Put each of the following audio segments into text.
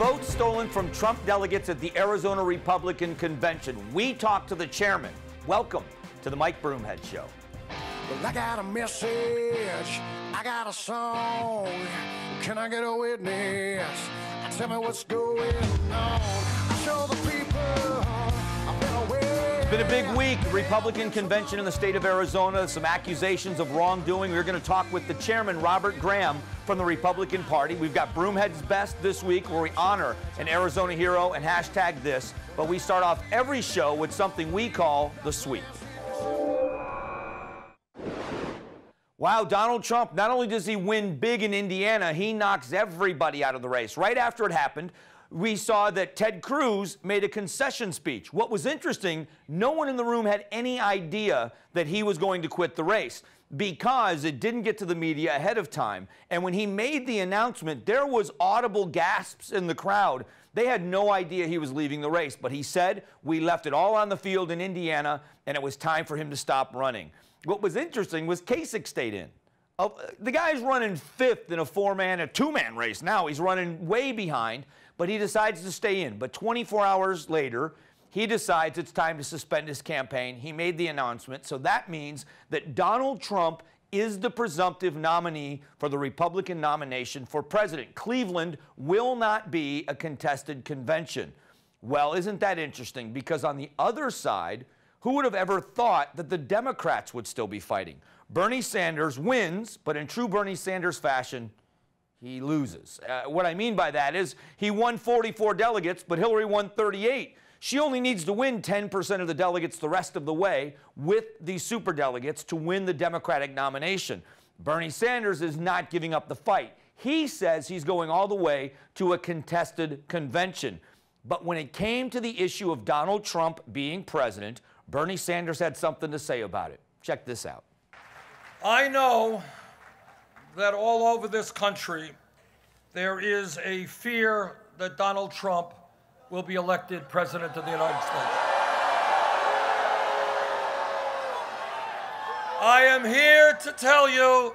votes stolen from Trump delegates at the Arizona Republican Convention. We talked to the chairman. Welcome to the Mike Broomhead Show. Well, I got a message, I got a song. Can I get a witness? Tell me what's going on. I show the people I've been away. It's been a big week. Republican convention in the state of Arizona. Some accusations of wrongdoing. We're going to talk with the chairman, Robert Graham, from the Republican Party. We've got Broomhead's Best this week, where we honor an Arizona hero and hashtag this. But we start off every show with something we call the sweep. Wow, Donald Trump, not only does he win big in Indiana, he knocks everybody out of the race. Right after it happened, we saw that Ted Cruz made a concession speech. What was interesting, no one in the room had any idea that he was going to quit the race because it didn't get to the media ahead of time. And when he made the announcement, there was audible gasps in the crowd. They had no idea he was leaving the race, but he said, "We left it all on the field in Indiana, and it was time for him to stop running." What was interesting was KAZT stayed in. The guy's running fifth in a two-man race now. He's running way behind, but he decides to stay in. But 24 hours later, he decides it's time to suspend his campaign. He made the announcement, so that means that Donald Trump is the presumptive nominee for the Republican nomination for president. Cleveland will not be a contested convention. Well, isn't that interesting? Because on the other side, who would have ever thought that the Democrats would still be fighting? Bernie Sanders wins, but in true Bernie Sanders fashion, he loses. What I mean by that is he won 44 delegates, but Hillary won 38. She only needs to win 10% of the delegates the rest of the way with the superdelegates to win the Democratic nomination. Bernie Sanders is not giving up the fight. He says he's going all the way to a contested convention. But when it came to the issue of Donald Trump being president, Bernie Sanders had something to say about it. Check this out. I know that all over this country there is a fear that Donald Trump will be elected president of the United States. I am here to tell you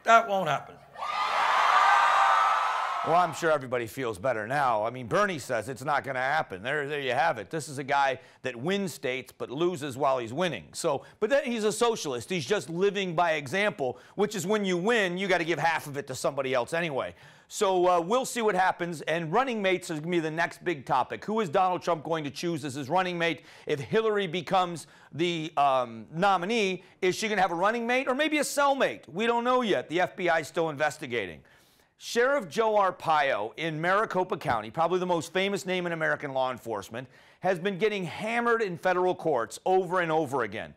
that won't happen. Well, I'm sure everybody feels better now. I mean, Bernie says it's not going to happen. There you have it. This is a guy that wins states but loses while he's winning. But then he's a socialist. He's just living by example, which is when you win, you got to give half of it to somebody else anyway. So we'll see what happens. And running mates is going to be the next big topic. Who is Donald Trump going to choose as his running mate? If Hillary becomes the nominee, is she going to have a running mate or maybe a cellmate? We don't know yet. The FBI is still investigating. Sheriff Joe Arpaio in Maricopa County, probably the most famous name in American law enforcement, has been getting hammered in federal courts over and over again.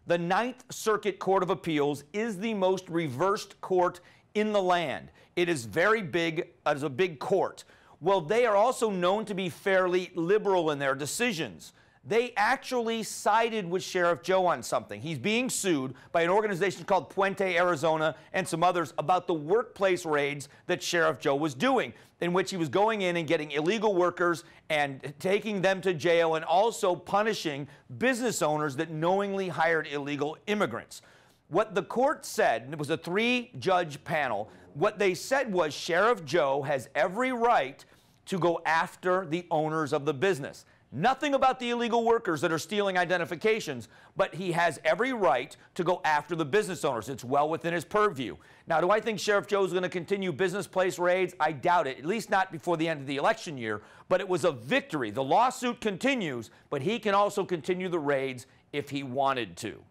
The Ninth Circuit Court of Appeals is the most reversed court in the land. It is very big, as a big court. Well, they are also known to be fairly liberal in their decisions. They actually sided with Sheriff Joe on something. He's being sued by an organization called Puente, Arizona, and some others about the workplace raids that Sheriff Joe was doing, in which he was going in and getting illegal workers and taking them to jail and also punishing business owners that knowingly hired illegal immigrants. What the court said, and it was a three-judge panel, what they said was Sheriff Joe has every right to go after the owners of the business. Nothing about the illegal workers that are stealing identifications, but he has every right to go after the business owners. It's well within his purview. Now, do I think Sheriff Joe is going to continue business place raids? I doubt it, at least not before the end of the election year, but it was a victory. The lawsuit continues, but he can also continue the raids if he wanted to.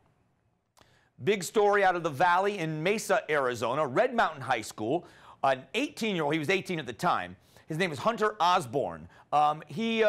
Big story out of the Valley in Mesa, Arizona, Red Mountain High School. An 18-year-old, he was 18 at the time. His name is Hunter Osborne. He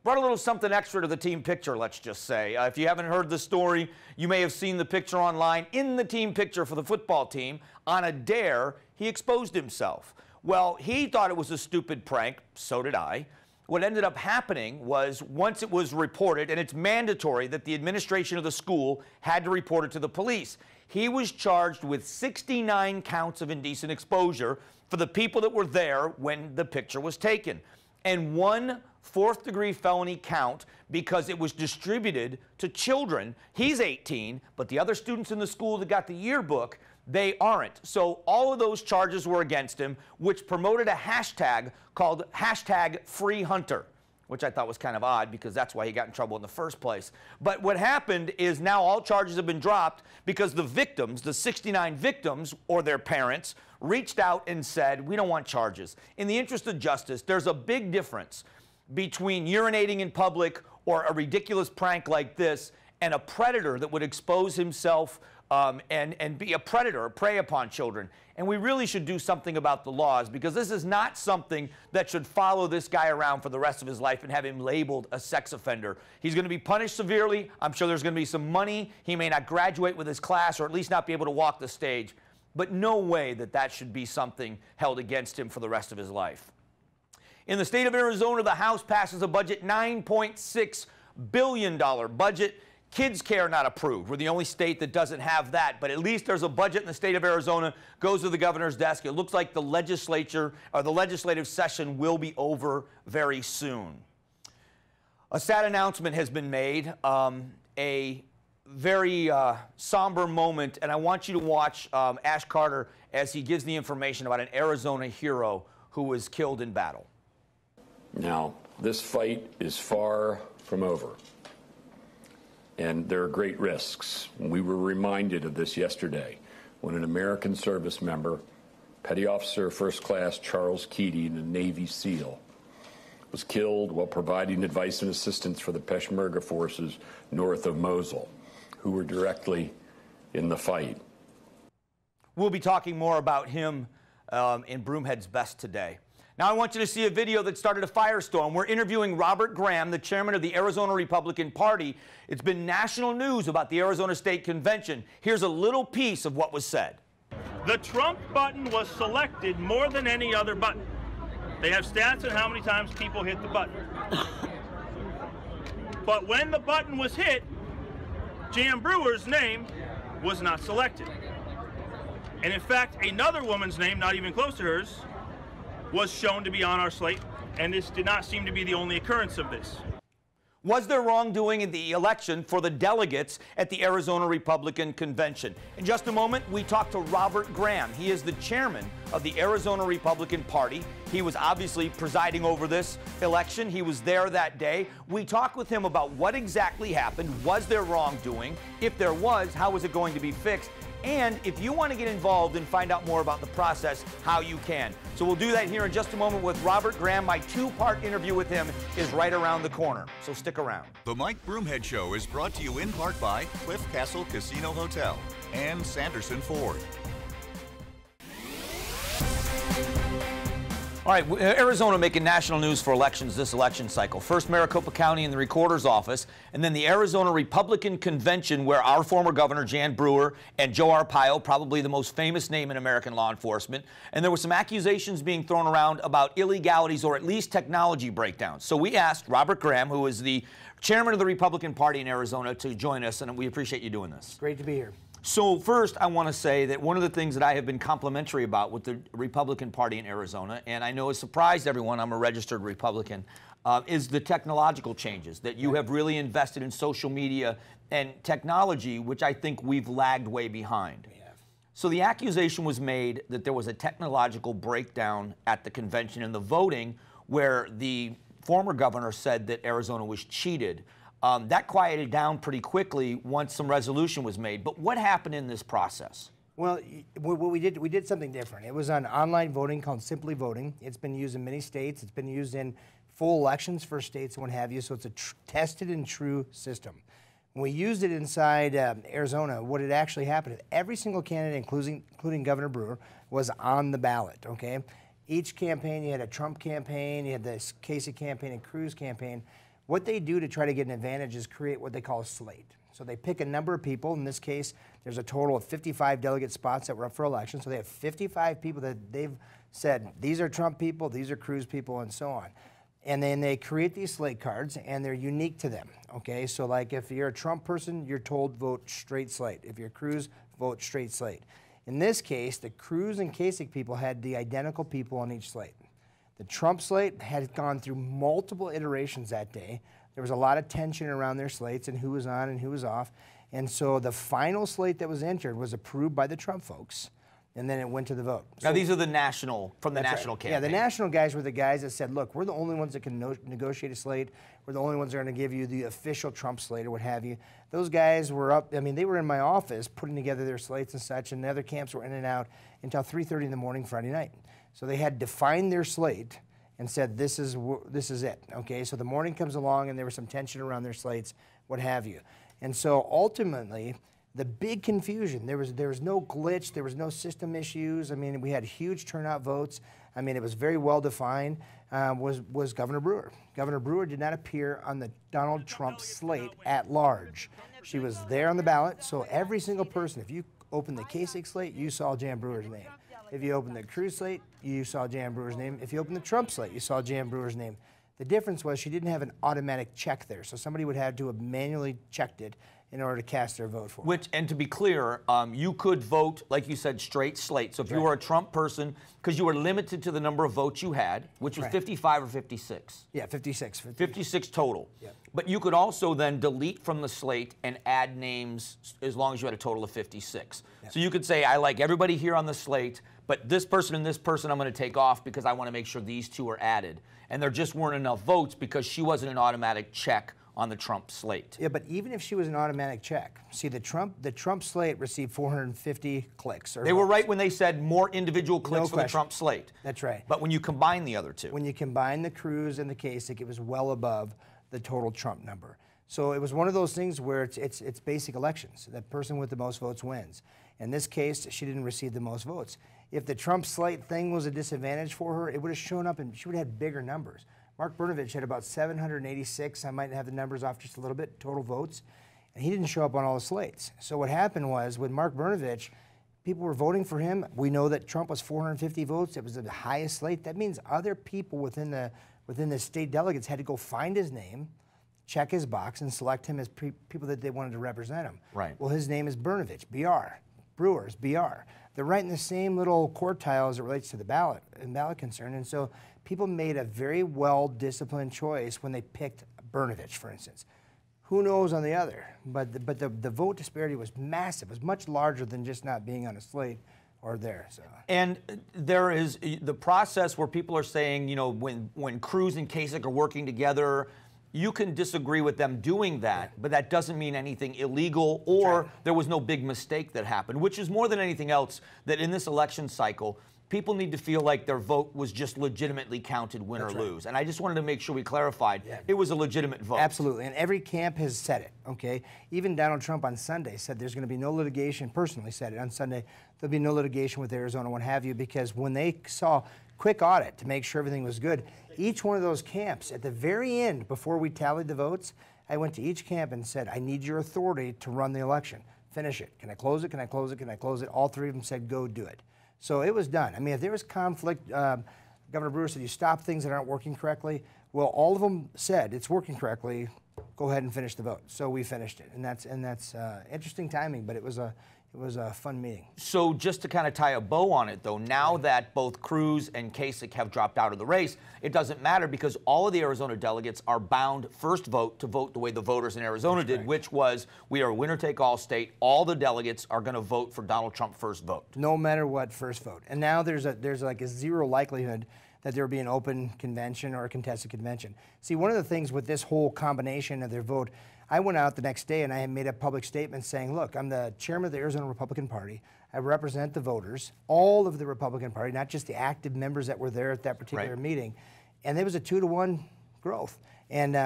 brought a little something extra to the team picture, let's just say. If you haven't heard the story, you may have seen the picture online. In the team picture for the football team, on a dare, he exposed himself. Well, he thought it was a stupid prank. So did I. What ended up happening was, once it was reported, and it's mandatory that the administration of the school had to report it to the police, he was charged with 69 counts of indecent exposure for the people that were there when the picture was taken. and 1 fourth-degree felony count because it was distributed to children. He's 18, but the other students in the school that got the yearbook, they aren't. So all of those charges were against him, which promoted a hashtag called #FreeHunter, which I thought was kind of odd because that's why he got in trouble in the first place. But what happened is now all charges have been dropped because the victims, the 69 victims or their parents, reached out and said, we don't want charges. In the interest of justice, there's a big difference between urinating in public or a ridiculous prank like this and a predator that would expose himself and be a predator or prey upon children. And we really should do something about the laws because this is not something that should follow this guy around for the rest of his life and have him labeled a sex offender. He's going to be punished severely. I'm sure there's going to be some money. He may not graduate with his class or at least not be able to walk the stage. But no way that that should be something held against him for the rest of his life. In the state of Arizona, the House passes a budget, $9.6 billion budget. Kids care not approved. We're the only state that doesn't have that, but at least there's a budget in the state of Arizona, goes to the governor's desk. It looks like the legislature or the legislative session will be over very soon. A sad announcement has been made, a very somber moment, and I want you to watch Ash Carter as he gives the information about an Arizona hero who was killed in battle. Now, this fight is far from over, and there are great risks. We were reminded of this yesterday when an American service member, Petty Officer First Class Charles Keating, a Navy SEAL, was killed while providing advice and assistance for the Peshmerga forces north of Mosul, who were directly in the fight. We'll be talking more about him in Broomhead's Best today. Now I want you to see a video that started a firestorm. We're interviewing Robert Graham, the chairman of the Arizona Republican Party. It's been national news about the Arizona State Convention. Here's a little piece of what was said. The Trump button was selected more than any other button. They have stats on how many times people hit the button. But when the button was hit, Jan Brewer's name was not selected. And in fact, another woman's name, not even close to hers, was shown to be on our slate, and this did not seem to be the only occurrence of this. Was there wrongdoing in the election for the delegates at the Arizona Republican Convention? In just a moment, we talk to Robert Graham. He is the chairman of the Arizona Republican Party. He was obviously presiding over this election. He was there that day. We talk with him about what exactly happened. Was there wrongdoing? If there was, how was it going to be fixed? And if you want to get involved and find out more about the process, how you can. So we'll do that here in just a moment with Robert Graham. My two-part interview with him is right around the corner, so stick around. The Mike Broomhead Show is brought to you in part by Cliff Castle Casino Hotel and Sanderson Ford. All right, Arizona making national news for elections this election cycle. First, Maricopa County and the Recorder's Office, and then the Arizona Republican Convention, where our former governor, Jan Brewer, and Joe Arpaio, probably the most famous name in American law enforcement, and there were some accusations being thrown around about illegalities or at least technology breakdowns. So we asked Robert Graham, who is the chairman of the Republican Party in Arizona, to join us, and we appreciate you doing this. Great to be here. So first, I want to say that one of the things that I have been complimentary about with the Republican Party in Arizona, and I know has surprised everyone, I'm a registered Republican, is the technological changes that you have really invested in social media and technology, which I think we've lagged way behind. So the accusation was made that there was a technological breakdown at the convention and the voting where the former governor said that Arizona was cheated. That quieted down pretty quickly once some resolution was made. But what happened in this process? Well, what we did something different. It was on online voting called Simply Voting. It's been used in many states. It's been used in full elections for states and what have you. So it's a tested and true system. When we used it inside Arizona, what had actually happened is every single candidate, including Governor Brewer, was on the ballot. Okay, each campaign, you had a Trump campaign, you had the Kasich campaign, and Cruz campaign. What they do to try to get an advantage is create what they call a slate. So they pick a number of people. In this case, there's a total of 55 delegate spots that were up for election. So they have 55 people that they've said, these are Trump people, these are Cruz people, and so on. And then they create these slate cards, and they're unique to them, okay? So like if you're a Trump person, you're told vote straight slate. If you're Cruz, vote straight slate. In this case, the Cruz and Kasich people had the identical people on each slate. The Trump slate had gone through multiple iterations that day. There was a lot of tension around their slates and who was on and who was off. And so the final slate that was entered was approved by the Trump folks, and then it went to the vote. Now, these are the national, from the national campaign. Yeah, the national guys were the guys that said, look, we're the only ones that can negotiate a slate. We're the only ones that are going to give you the official Trump slate or what have you. Those guys were up, I mean, they were in my office putting together their slates and such, and the other camps were in and out until 3:30 in the morning Friday night. So they had defined their slate and said, this is it, okay? So the morning comes along, and there was some tension around their slates, what have you. And so ultimately, the big confusion, there was no glitch, there was no system issues. I mean, we had huge turnout votes. I mean, it was very well defined, was Governor Brewer. Governor Brewer did not appear on the Donald Trump slate at large. She was there on the ballot, so every single person, if you opened the KAZT slate, you saw Jan Brewer's name. If you opened the Cruz slate, you saw Jan Brewer's name. If you opened the Trump slate, you saw Jan Brewer's name. The difference was she didn't have an automatic check there, so somebody would have to have manually checked it in order to cast their vote for it. And to be clear, you could vote, like you said, straight slate. So if you were a Trump person, because you were limited to the number of votes you had, which was 55 or 56? Yeah, 56. 56 total. Yeah. But you could also then delete from the slate and add names as long as you had a total of 56. Yeah. So you could say, I like everybody here on the slate, but this person and this person I'm going to take off because I want to make sure these two are added. And there just weren't enough votes because she wasn't an automatic check on the Trump slate. Yeah, but even if she was an automatic check, see, the Trump slate received 450 clicks. They were right when they said more individual clicks for the Trump slate. That's right. But when you combine the other two. When you combine the Cruz and the KAZT, it was well above the total Trump number. So it was one of those things where it's basic elections. The person with the most votes wins. In this case, she didn't receive the most votes. If the Trump slate thing was a disadvantage for her, it would have shown up and she would have had bigger numbers. Mark Brnovich had about 786, I might have the numbers off just a little bit, total votes, and he didn't show up on all the slates. So what happened was, with Mark Brnovich, people were voting for him. We know that Trump was 450 votes. It was the highest slate. That means other people within the state delegates had to go find his name, check his box, and select him as people that they wanted to represent him. Right. Well, his name is Brnovich, BR. Brewers, BR. They're right in the same little quartile as it relates to the ballot and ballot concern, and so people made a very well-disciplined choice when they picked Brnovich, for instance. Who knows on the other? But the vote disparity was massive. It was much larger than just not being on a slate or there. So. And there is the process where people are saying, you know, when Cruz and Kasich are working together, you can disagree with them doing that, but that doesn't mean anything illegal or there was no big mistake that happened, which is more than anything else that in this election cycle, people need to feel like their vote was just legitimately counted, win or lose. And I just wanted to make sure we clarified it was a legitimate vote. Absolutely. And every camp has said it, okay? Even Donald Trump on Sunday said there's going to be no litigation, personally said it on Sunday, there'll be no litigation with Arizona, what have you, because when they saw quick audit to make sure everything was good, each one of those camps, at the very end, before we tallied the votes, I went to each camp and said, I need your authority to run the election. Finish it. Can I close it? Can I close it? Can I close it? All three of them said, go do it. So it was done. I mean, if there was conflict, Governor Brewer said, you stop things that aren't working correctly. Well, all of them said it's working correctly. Go ahead and finish the vote. So we finished it, and that's interesting timing. But it was a fun meeting. So just to kind of tie a bow on it, though, now that both Cruz and Kasich have dropped out of the race, it doesn't matter because all of the Arizona delegates are bound first vote to vote the way the voters in Arizona did, which was we are a winner-take-all state. All the delegates are going to vote for Donald Trump first vote. No matter what, first vote. And now there's like a zero likelihood that there will be an open convention or a contested convention. See, one of the things with this whole combination of their vote, I went out the next day and I made a public statement saying, look, I'm the chairman of the Arizona Republican Party. I represent the voters, all of the Republican Party, not just the active members that were there at that particular meeting. And there was a 2-to-1 growth. And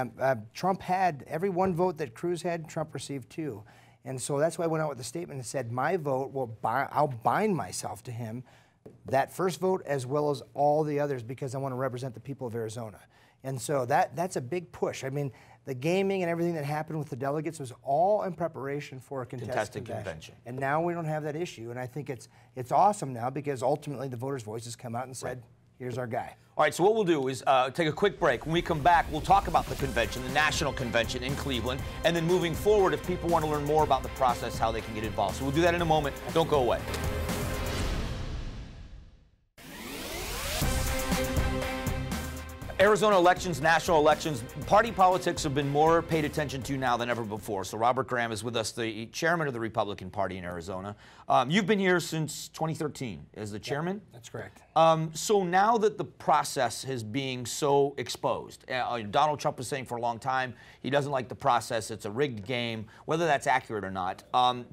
Trump had, every one vote that Cruz had, Trump received 2. And so that's why I went out with a statement and said, my vote, I'll bind myself to him, that first vote as well as all the others, because I want to represent the people of Arizona. And so that's a big push. I mean, the gaming and everything that happened with the delegates was all in preparation for a contested convention. And now we don't have that issue. And I think it's awesome now because ultimately the voters' voices come out and said, here's our guy. All right, so what we'll do is take a quick break. When we come back, we'll talk about the convention, the national convention in Cleveland, and then moving forward, if people want to learn more about the process, how they can get involved. So we'll do that in a moment. Don't go away. Arizona elections, national elections, party politics have been more paid attention to now than ever before. So Robert Graham is with us, the chairman of the Republican Party in Arizona. You've been here since 2013 as the chairman? Yeah, that's correct. So now that the process is being so exposed, Donald Trump was saying for a long time he doesn't like the process, it's a rigged game, whether that's accurate or not.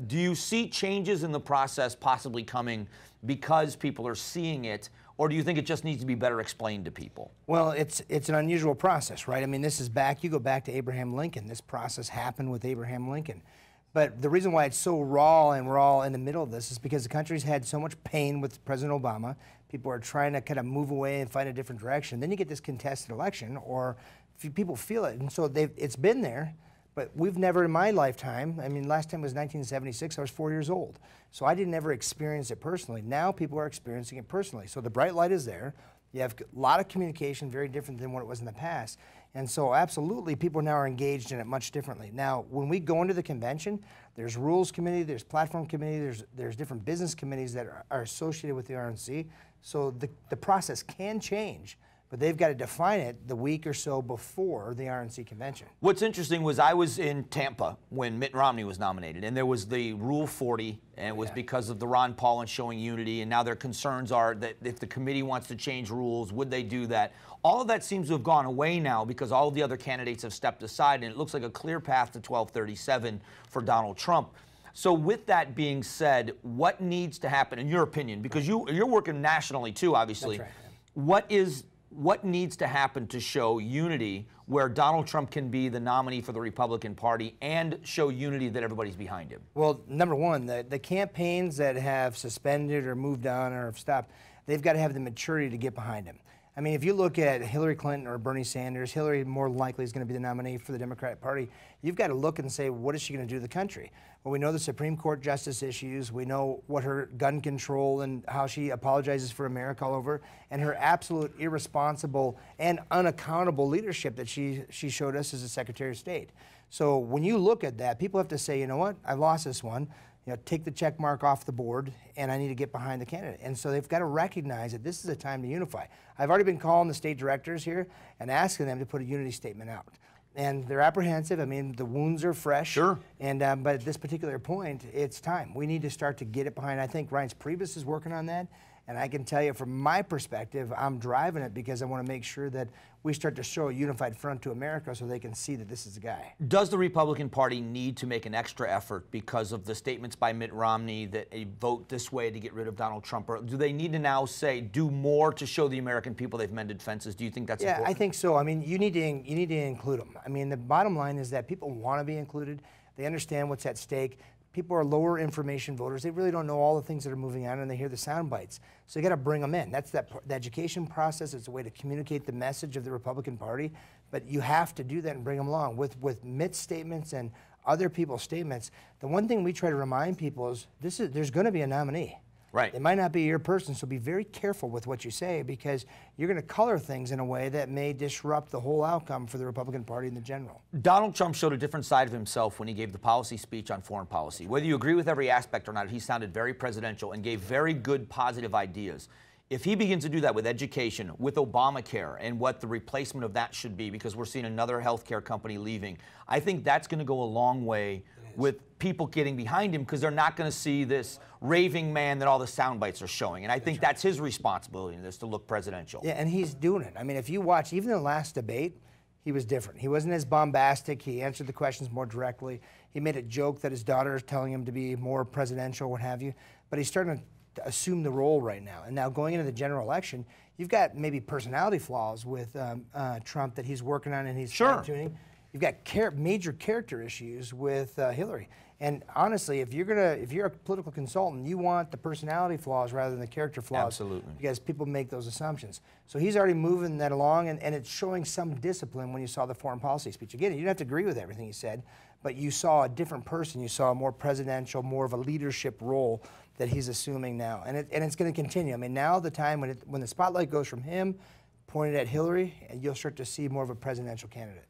Do you see changes in the process possibly coming because people are seeing it, or do you think it just needs to be better explained to people? Well, it's an unusual process, right? I mean, this is you go back to Abraham Lincoln. This process happened with Abraham Lincoln. But the reason why it's so raw and we're all in the middle of this is because the country's had so much pain with President Obama. People are trying to kind of move away and find a different direction. Then you get this contested election, or people feel it. And so it's been there. But we've never in my lifetime, I mean, last time was 1976, I was 4 years old. So I didn't ever experience it personally. Now people are experiencing it personally. So the bright light is there. You have a lot of communication, very different than what it was in the past. And so absolutely, people now are engaged in it much differently. Now, when we go into the convention, there's rules committee, there's platform committee, there's different business committees that are associated with the RNC. So the process can change. But they've got to define it the week or so before the RNC convention. What's interesting was I was in Tampa when Mitt Romney was nominated, and there was the Rule 40, and it was because of the Ron Paul and showing unity, and now their concerns are that if the committee wants to change rules, would they do that? All of that seems to have gone away now because all of the other candidates have stepped aside, and it looks like a clear path to 1237 for Donald Trump. So with that being said, what needs to happen, in your opinion, because you're working nationally too, obviously. That's right. What needs to happen to show unity where Donald Trump can be the nominee for the Republican Party and show unity that everybody's behind him? Well, number one, the campaigns that have suspended or moved on or have stopped, they've got to have the maturity to get behind him. I mean, if you look at Hillary Clinton or Bernie Sanders, Hillary more likely is going to be the nominee for the Democratic Party. You've got to look and say, what is she going to do to the country? Well, we know the Supreme Court justice issues. We know what her gun control and how she apologizes for America all over, and her absolute irresponsible and unaccountable leadership that she showed us as a Secretary of State. So when you look at that, people have to say, you know what, I lost this one. You know, take the check mark off the board, and I need to get behind the candidate. And so they've got to recognize that this is a time to unify. I've already been calling the state directors here and asking them to put a unity statement out. And they're apprehensive. I mean, the wounds are fresh. Sure. And but at this particular point, it's time. We need to start to get it behind. I think Reince Priebus is working on that. And I can tell you from my perspective, I'm driving it because I want to make sure that we start to show a unified front to America so they can see that this is the guy. Does the Republican Party need to make an extra effort because of the statements by Mitt Romney that a vote this way to get rid of Donald Trump? Or do they need to now say, do more to show the American people they've mended fences? Do you think that's important? Yeah, I think so. I mean, you need to include them. I mean, the bottom line is that people want to be included. They understand what's at stake. People are lower information voters. They really don't know all the things that are moving on, and they hear the sound bites. So you got to bring them in. That's the education process. It's a way to communicate the message of the Republican Party, but you have to do that and bring them along. With Mitt's statements and other people's statements, the one thing we try to remind people is there's going to be a nominee. Right. It might not be your person, so be very careful with what you say because you're going to color things in a way that may disrupt the whole outcome for the Republican Party in the general. Donald Trump showed a different side of himself when he gave the policy speech on foreign policy. Whether you agree with every aspect or not, he sounded very presidential and gave very good, positive ideas. If he begins to do that with education, with Obamacare, and what the replacement of that should be, because we're seeing another healthcare company leaving, I think that's going to go a long way with people getting behind him because they're not going to see this raving man that all the sound bites are showing. And I think that's his responsibility in this, to look presidential. Yeah, and he's doing it. I mean, if you watch, even the last debate, he was different. He wasn't as bombastic. He answered the questions more directly. He made a joke that his daughter is telling him to be more presidential, what have you. But he's starting to assume the role right now. And now going into the general election, you've got maybe personality flaws with Trump that he's working on and he's fine-tuning. You've got major character issues with Hillary. And honestly, if you're a political consultant, you want the personality flaws rather than the character flaws. Absolutely. Because people make those assumptions. So he's already moving that along, and it's showing some discipline when you saw the foreign policy speech. Again, you didn't have to agree with everything he said, but you saw a different person. You saw a more presidential, more of a leadership role that he's assuming now. And it's going to continue. I mean, now the time when the spotlight goes from him, pointed at Hillary, and you'll start to see more of a presidential candidate.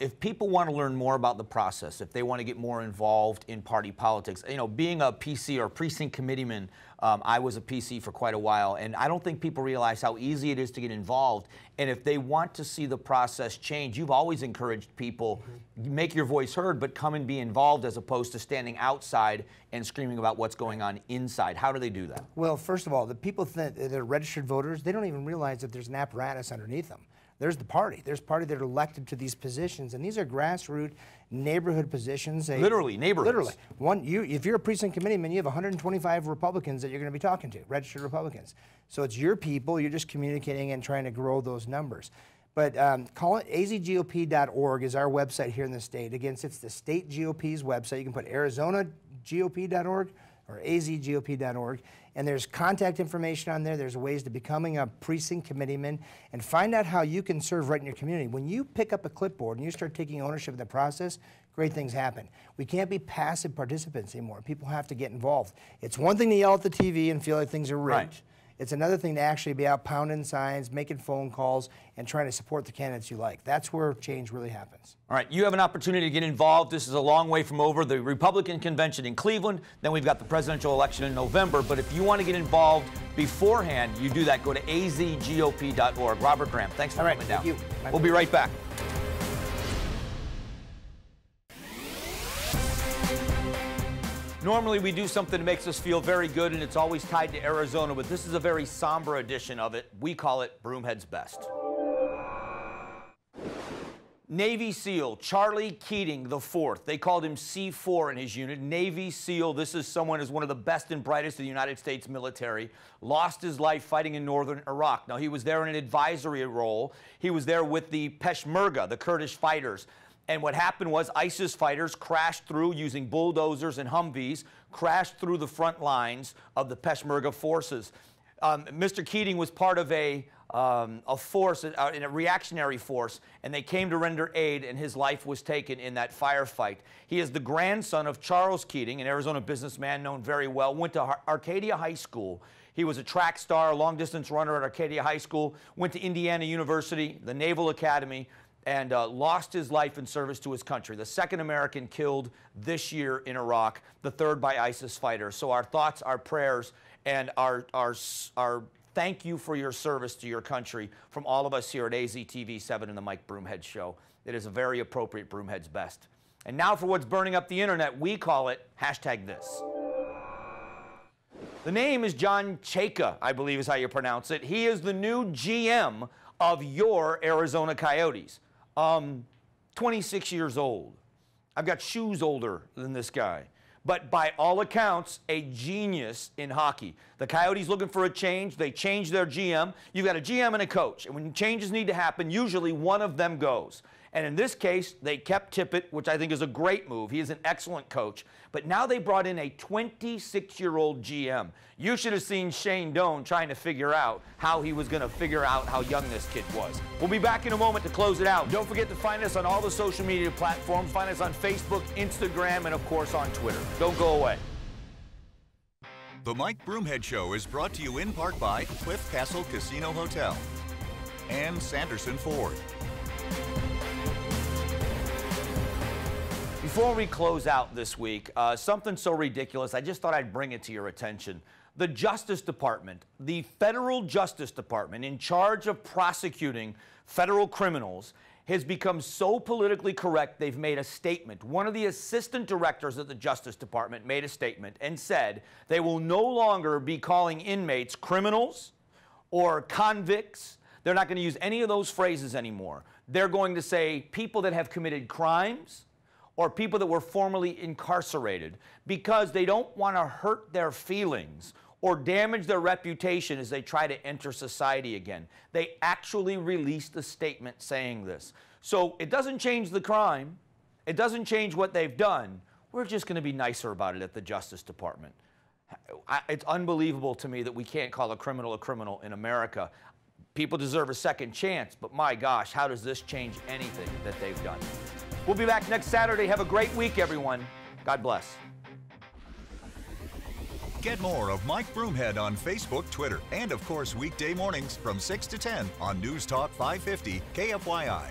If people want to learn more about the process, if they want to get more involved in party politics, you know, being a PC or precinct committeeman, I was a PC for quite a while, and I don't think people realize how easy it is to get involved. And if they want to see the process change, you've always encouraged people, make your voice heard, but come and be involved as opposed to standing outside and screaming about what's going on inside. How do they do that? Well, first of all, the people that are registered voters, they don't even realize that there's an apparatus underneath them. There's the party. There's party that are elected to these positions, and these are grassroots neighborhood positions. Literally, neighborhoods. Literally. If you're a precinct committeeman, you have 125 Republicans that you're going to be talking to, registered Republicans. So it's your people. You're just communicating and trying to grow those numbers. But call it azgop.org is our website here in the state. Again, it's the state GOP's website. You can put ArizonaGOP.org or AZGOP.org. And there's contact information on there. There's ways to becoming a precinct committeeman and find out how you can serve right in your community. When you pick up a clipboard and you start taking ownership of the process, great things happen. We can't be passive participants anymore. People have to get involved. It's one thing to yell at the TV and feel like things are rigged. Right. It's another thing to actually be out pounding signs, making phone calls, and trying to support the candidates you like. That's where change really happens. All right, you have an opportunity to get involved. This is a long way from over. The Republican convention in Cleveland, then we've got the presidential election in November. But if you want to get involved beforehand, you do that. Go to azgop.org. Robert Graham, thanks for coming down. Thank you. We'll be right back. Normally we do something that makes us feel very good, and it's always tied to Arizona, but this is a very somber edition of it. We call it Broomhead's Best. Navy SEAL Charlie Keating IV. They called him C4 in his unit. Navy SEAL, this is someone who's one of the best and brightest of the United States military. Lost his life fighting in northern Iraq. Now, he was there in an advisory role. He was there with the Peshmerga, the Kurdish fighters. And what happened was ISIS fighters crashed through using bulldozers and Humvees, crashed through the front lines of the Peshmerga forces. Mr. Keating was part of a force, in a reactionary force, and they came to render aid, and his life was taken in that firefight. He is the grandson of Charles Keating, an Arizona businessman known very well, went to Arcadia High School. He was a track star, a long-distance runner at Arcadia High School, went to Indiana University, the Naval Academy, and lost his life in service to his country. The second American killed this year in Iraq, the third by ISIS fighters. So our thoughts, our prayers, and our thank you for your service to your country from all of us here at AZTV 7 and the Mike Broomhead Show. It is a very appropriate Broomhead's Best. And now for what's burning up the internet, we call it #this. The name is John Chayka, I believe is how you pronounce it. He is the new GM of your Arizona Coyotes. 26 years old. I've got shoes older than this guy. But by all accounts, a genius in hockey. The Coyotes looking for a change. They changed their GM. You've got a GM and a coach. And when changes need to happen, usually one of them goes. And in this case, they kept Tippett, which I think is a great move. He is an excellent coach. But now they brought in a 26-year-old GM. You should have seen Shane Doan trying to figure out how he was going to figure out how young this kid was. We'll be back in a moment to close it out. Don't forget to find us on all the social media platforms. Find us on Facebook, Instagram, and, of course, on Twitter. Don't go away. The Mike Broomhead Show is brought to you in part by Cliff Castle Casino Hotel and Sanderson Ford. Before we close out this week, something so ridiculous, I just thought I'd bring it to your attention. The Justice Department, the federal Justice Department in charge of prosecuting federal criminals, has become so politically correct they've made a statement. One of the assistant directors of the Justice Department made a statement and said they will no longer be calling inmates criminals or convicts. They're not going to use any of those phrases anymore. They're going to say people that have committed crimes or people that were formerly incarcerated, because they don't want to hurt their feelings or damage their reputation as they try to enter society again. They actually released a statement saying this. So it doesn't change the crime. It doesn't change what they've done. We're just going to be nicer about it at the Justice Department. It's unbelievable to me that we can't call a criminal in America. People deserve a second chance, but my gosh, how does this change anything that they've done? We'll be back next Saturday. Have a great week, everyone. God bless. Get more of Mike Broomhead on Facebook, Twitter, and of course weekday mornings from 6 to 10 on News Talk 550 KFYI.